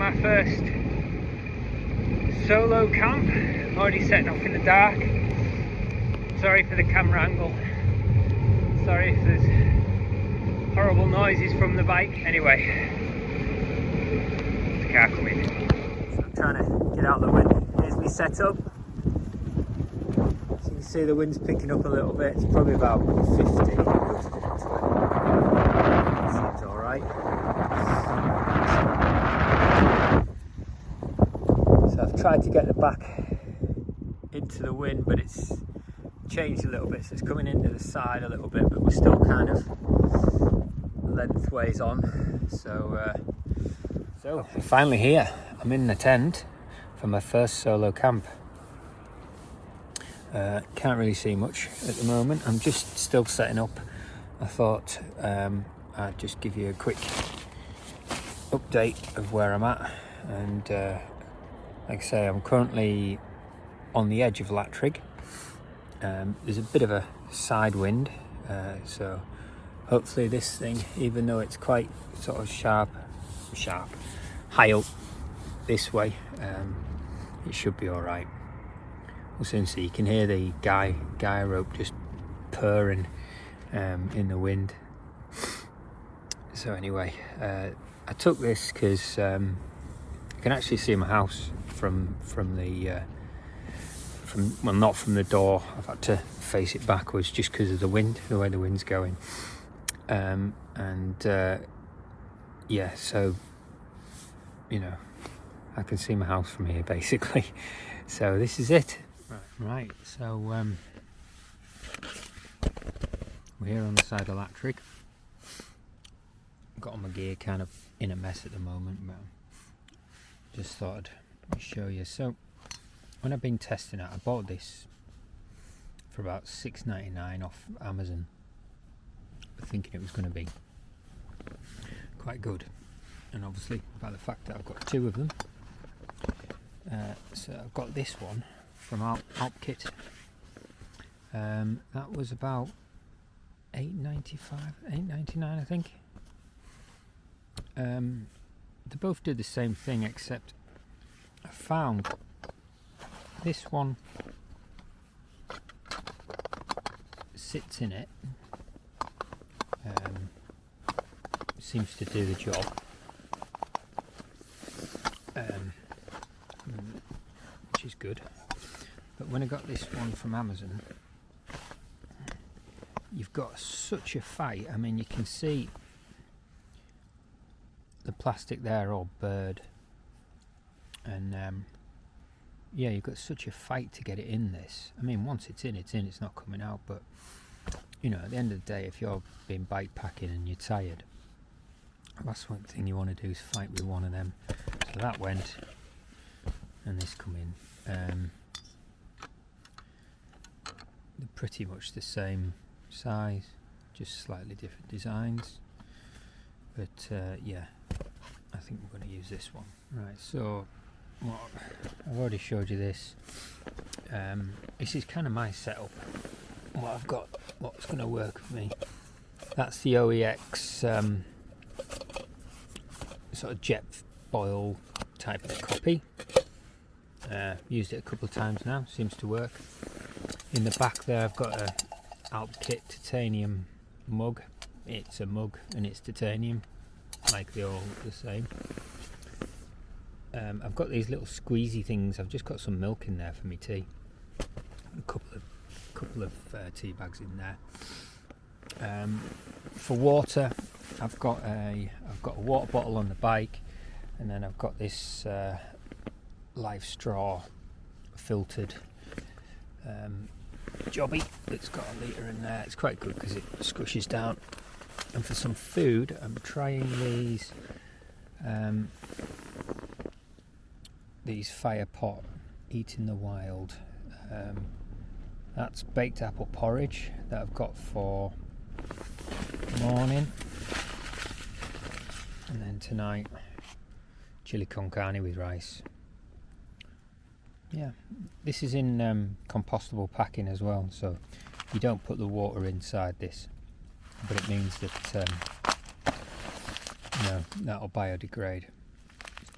my first solo camp. Already setting off in the dark. Sorry for the camera angle. Sorry if there's horrible noises from the bike. Anyway, there's a car coming. So I'm trying to get out the wind. Here's me set up. So you can see the wind's picking up a little bit. It's probably about 50. Seems alright. So I've tried to get the back into the wind, but it's changed a little bit, so it's coming into the side a little bit, but we're still kind of lengthways on. So I'm finally here. I'm in the tent for my first solo camp. Can't really see much at the moment. I'm just still setting up. I thought I'd just give you a quick update of where I'm at, and like I say, I'm currently on the edge of Latrigg. There's a bit of a side wind, so hopefully this thing, even though it's quite sort of sharp, high up this way, it should be all right. We'll soon see. You can hear the guy rope just purring in the wind. So anyway, I took this because I can actually see my house from well, not from the door. I've had to face it backwards just because of the wind, the way the wind's going. Yeah, so you know, I can see my house from here basically. So this is it. Right. So we're here on the side of Latrigg. Got all my gear kind of in a mess at the moment, but just thought I'd show you. So when I've been testing it, I bought this for about $6.99 off Amazon, thinking it was going to be quite good, and obviously by the fact that I've got two of them. So I've got this one from Alpkit. That was about $8.99 I think. They both do the same thing, except I found this one sits in it, seems to do the job, which is good. But when I got this one from Amazon, you've got such a fight. I mean, you can see the plastic there all burred, and yeah, you've got such a fight to get it in this. I mean, once it's in, it's not coming out. But you know, at the end of the day, if you're been bike packing and you're tired, the last one thing you want to do is fight with one of them. So that went, and this come in. They're pretty much the same size, just slightly different designs. But yeah, I think we're going to use this one. Right, so well, I've already showed you this. This is kind of my setup. What I've got, what's going to work for me. That's the OEX sort of jet foil type of copy. Used it a couple of times now, seems to work. In the back there I've got a Alpkit titanium mug. It's a mug and it's titanium, like they're all the same. I've got these little squeezy things. I've just got some milk in there for me tea. A couple of tea bags in there. For water, I've got a water bottle on the bike, and then I've got this Life Straw filtered jobby that's got a litre in there. It's quite good because it squishes down. And for some food, I'm trying these fire pot Eat in the Wild. That's baked apple porridge that I've got for morning, and then tonight chili con carne with rice. Yeah, this is in compostable packing as well, so you don't put the water inside this, but it means that that'll biodegrade.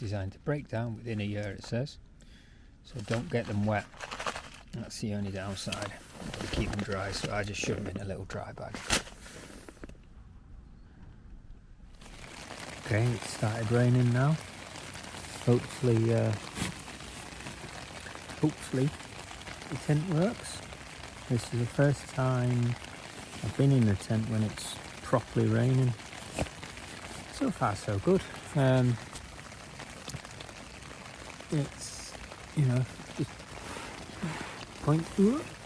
It's designed to break down within a year, it says. So don't get them wet. That's the only downside. You've got to keep them dry, so I just shove them in a little dry bag. Okay, it started raining now. Hopefully the tent works. This is the first time I've been in the tent when it's properly raining. So far so good. It's, you know, just point,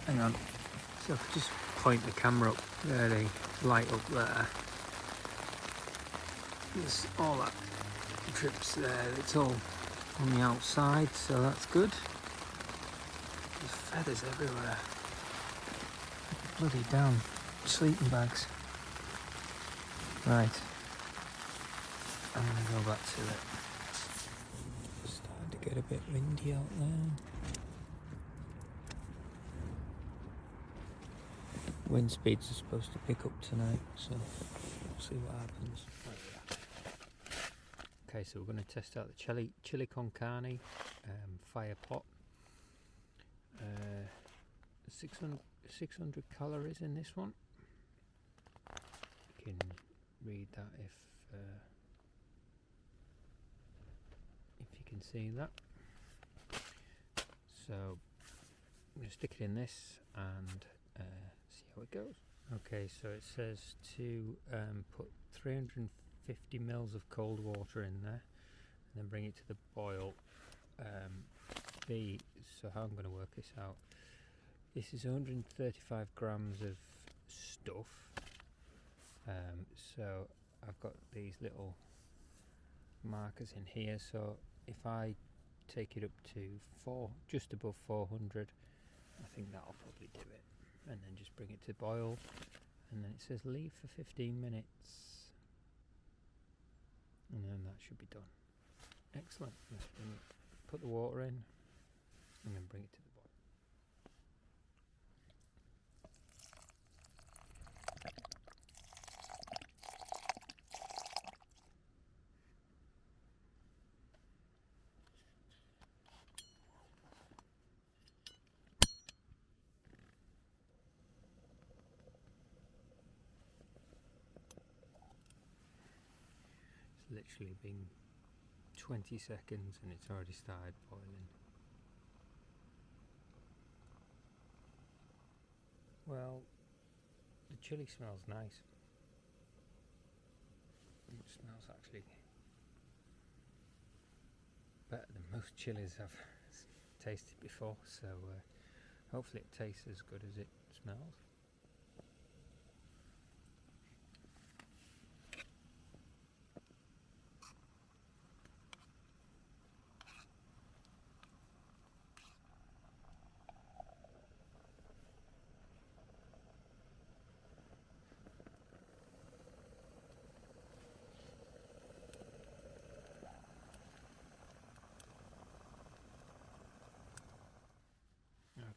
hang on, so if I just point the camera up there, the light up there, there's all that drips there, it's all on the outside, so that's good. There's feathers everywhere. Bloody damn sleeping bags. Right, I'm gonna go back to it. It's starting to get a bit windy out there. Wind speeds are supposed to pick up tonight, so we'll see what happens. Okay, so we're going to test out the chili con carne fire pot. 600 calories in this one. You can read that if you can see that. So I'm going to stick it in this and see how it goes. Okay, so it says to put 350 mils of cold water in there and then bring it to the boil. So how I'm going to work this out, this is 135 grams of stuff, so I've got these little markers in here, so if I take it up to just above 400, I think that'll probably do it, and then just bring it to boil, and then it says leave for 15 minutes, and then that should be done. Excellent. Let's put the water in and then bring it to the boil. It's literally been 20 seconds and it's already started boiling. Well, the chili smells nice. It smells actually better than most chilies I've tasted before, so hopefully it tastes as good as it smells.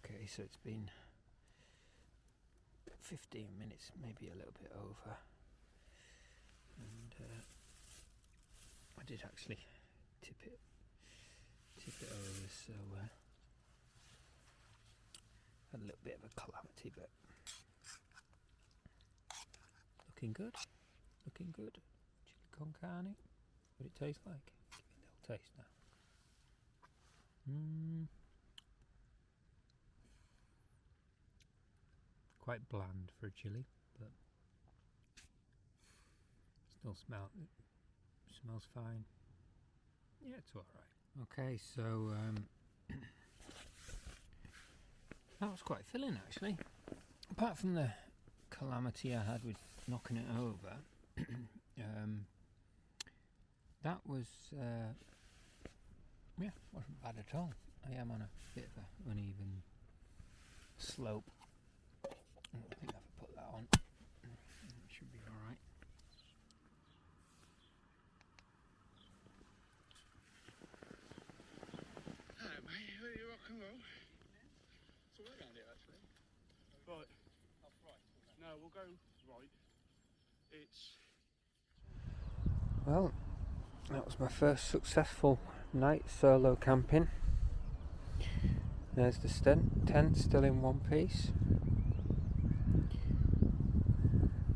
Okay, so it's been 15 minutes, maybe a little bit over, and I did actually tip it over, so had a little bit of a calamity, but looking good. Chili con carne. What it tastes like? Give me a little taste now. Quite bland for a chili, but still smells fine. Yeah, it's all right. Okay, so that was quite filling actually. Apart from the calamity I had with knocking it over, that was wasn't bad at all. I am on a bit of an uneven slope. I think if I put that on, it should be alright. Hello mate, are you rock and roll? It's all around here actually. Right. No, we'll go right. It's... Well, that was my first successful night solo camping. There's the tent still in one piece.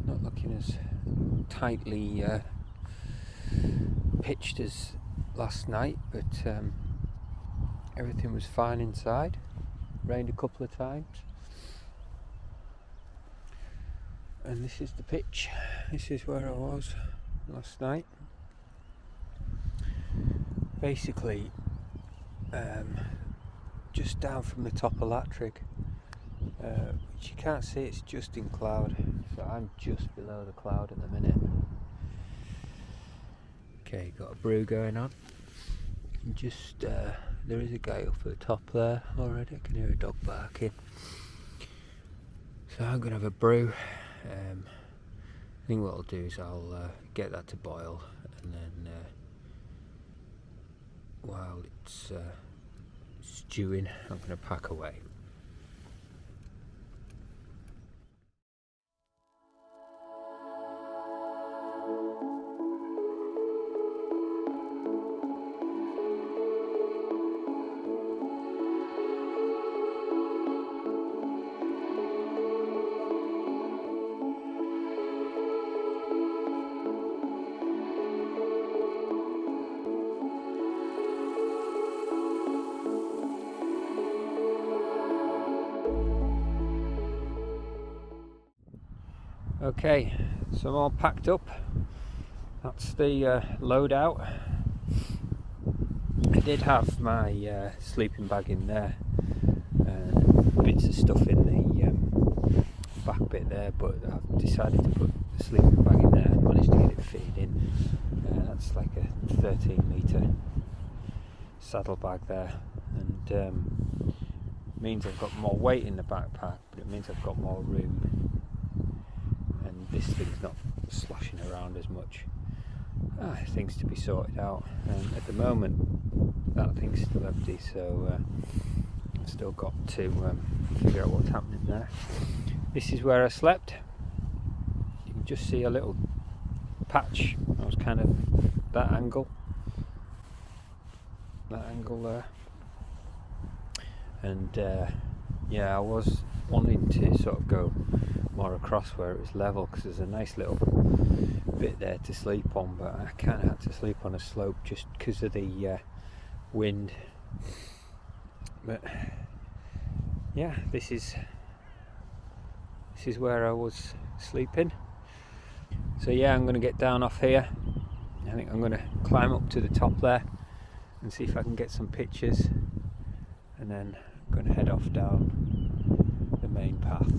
Not looking as tightly pitched as last night, but everything was fine inside. Rained a couple of times. And this is the pitch. This is where I was last night. Basically, just down from the top of Latrick, which you can't see, it's just in cloud. So I'm just below the cloud at the minute. Okay, got a brew going on. Just there is a guy up at the top there already. I can hear a dog barking. So I'm gonna have a brew. I think what I'll do is I'll get that to boil, and then while it's stewing, I'm going to pack away. Okay, so I'm all packed up. That's the load out. I did have my sleeping bag in there, bits of stuff in the back bit there, but I've decided to put the sleeping bag in there. I managed to get it fitted in. That's like a 13-metre saddle bag there, and means I've got more weight in the backpack, but it means I've got more room. This thing's not sloshing around as much. Things to be sorted out. At the moment, that thing's still empty, so I've still got to figure out what's happening there. This is where I slept. You can just see a little patch. That was kind of that angle there. And yeah, I was wanting to sort of go more across where it was level, because there's a nice little bit there to sleep on, but I kind of had to sleep on a slope just because of the wind. But yeah, this is where I was sleeping. So yeah, I'm going to get down off here. I think I'm going to climb up to the top there and see if I can get some pictures, and then I'm going to head off down the main path.